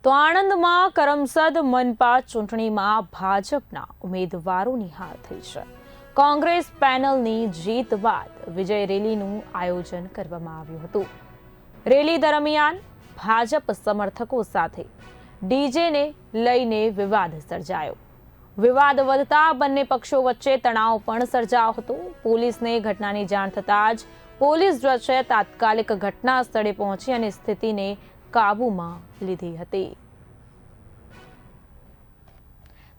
તો આણંદમાં કરમસદ મનપા ચૂંટણીમાં ભાજપના ઉમેદવારોની હાર થઈ છે। કોંગ્રેસ પેનલની જીત બાદ વિજય રેલીનું આયોજન કરવામાં આવ્યું હતું। રેલી દરમિયાન ભાજપ સમર્થકો સાથે ડીજેને લઈને વિવાદ સર્જાયો। વિવાદ વધતા બંને પક્ષો વચ્ચે તણાવ પણ સર્જાયો હતો। પોલીસને ઘટનાની જાણ થતાં જ પોલીસ જશે તાત્કાલિક ઘટના સ્થળે પહોંચી અને સ્થિતિને કાબૂમાં લીધી હતી।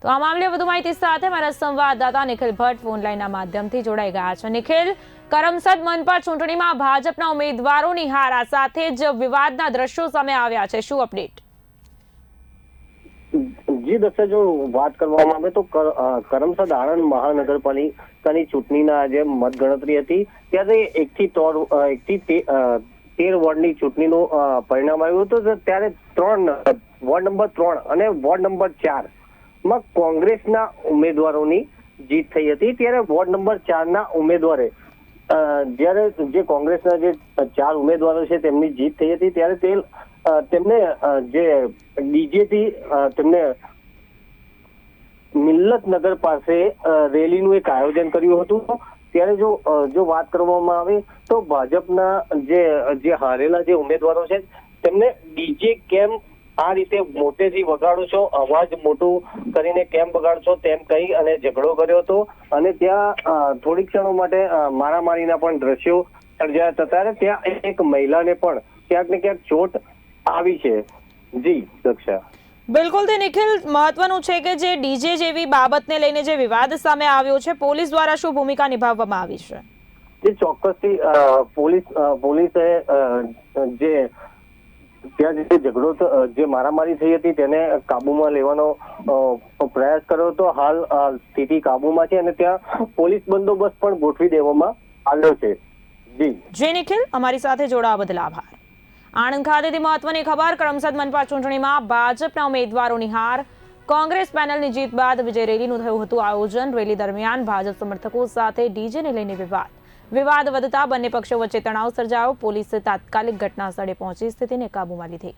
તો આ મામલે વધુ માહિતી સાથે મારા સંવાદદાતા નિખિલ ભટ્ટ ફોન લાઈનના માધ્યમથી જોડાઈ ગયા છે। નિખિલ, કરમસદ મનપા ચૂંટણીમાં ભાજપના ઉમેદવારોની હાર સાથે જ વિવાદના દ્રશ્યો સામે આવ્યા છે, શું અપડેટ? જી દર્શક, જો વાત કરવામાં આવે તો કરમસદ આણંદ મહાનગરપાલિકાની ચૂંટણીના આજે મતગણતરી હતી, ત્યારે 1 થી 13 વોર્ડની ચૂંટણીનું પરિણામ આવ્યું હતું। ત્યારે વોર્ડ નંબર 3 અને વોર્ડ નંબર 4 માં કોંગ્રેસના ઉમેદવારોની જીત થઈ હતી। ત્યારે વોર્ડ નંબર 4 ના ઉમેદવારે જ્યારે જે કોંગ્રેસના જે 4 ઉમેદવારો છે તેમની જીત થઈ હતી, ત્યારે તેમને જે ડીજેથી તેમને મિલ્લતનગર પાસે રેલીનું એક આયોજન કર્યું હતું। ત્યારે જો વાત કરવામાં આવે તો ભાજપના જે હારેલા જે ઉમેદવારો છે તેમને ડીજે કેમ આ રીતે મોટેથી વગાડો છો, અવાજ મોટું કરીને કેમ વગાડો છો તેમ કહી અને ઝઘડો કર્યો હતો અને ત્યાં થોડીક ક્ષણો માટે મારામારીના પણ દ્રશ્યો સર્જાયા હતા। ત્યારે ત્યાં એક મહિલાને પણ ક્યાંક ને ક્યાંક ચોટ આવી છે। જી દક્ષા, બિલકુલ તે નિખિલ, મહત્વનું છે કે જે ડીજે જેવી બાબતને લઈને જે વિવાદ સામે આવ્યો છે, પોલીસ દ્વારા શું ભૂમિકા નિભાવવામાં આવી છે? જે ચોક્કસથી પોલીસે જે ત્યાં જે ઝઘડો જે મારામારી થઈ હતી તેને કાબુમાં લેવાનો પ્રયાસ કર્યો હતો। હાલ સ્થિતિ કાબુમાં છે અને ત્યાં પોલીસ બંદોબસ્ત પણ ગોઠવી દેવામાં આવ્યો છે। જી નિખિલ, અમારી સાથે જોડાવા બદલ આભાર। આણંદ ખાતેથી મહત્વની ખબર, કરમસદ મનપા ચૂંટણીમાં ભાજપના ઉમેદવારોની હાર, કોંગ્રેસ પેનલની જીત બાદ વિજય રેલીનું થયું હતું આયોજન। રેલી દરમિયાન ભાજપ સમર્થકો સાથે ડીજેને લઈને વિવાદ વધતા બંને પક્ષો વચ્ચે તણાવ સર્જાયો। પોલીસે તાત્કાલિક ઘટના સ્થળે પહોંચી સ્થિતિને કાબૂમાં લીધી।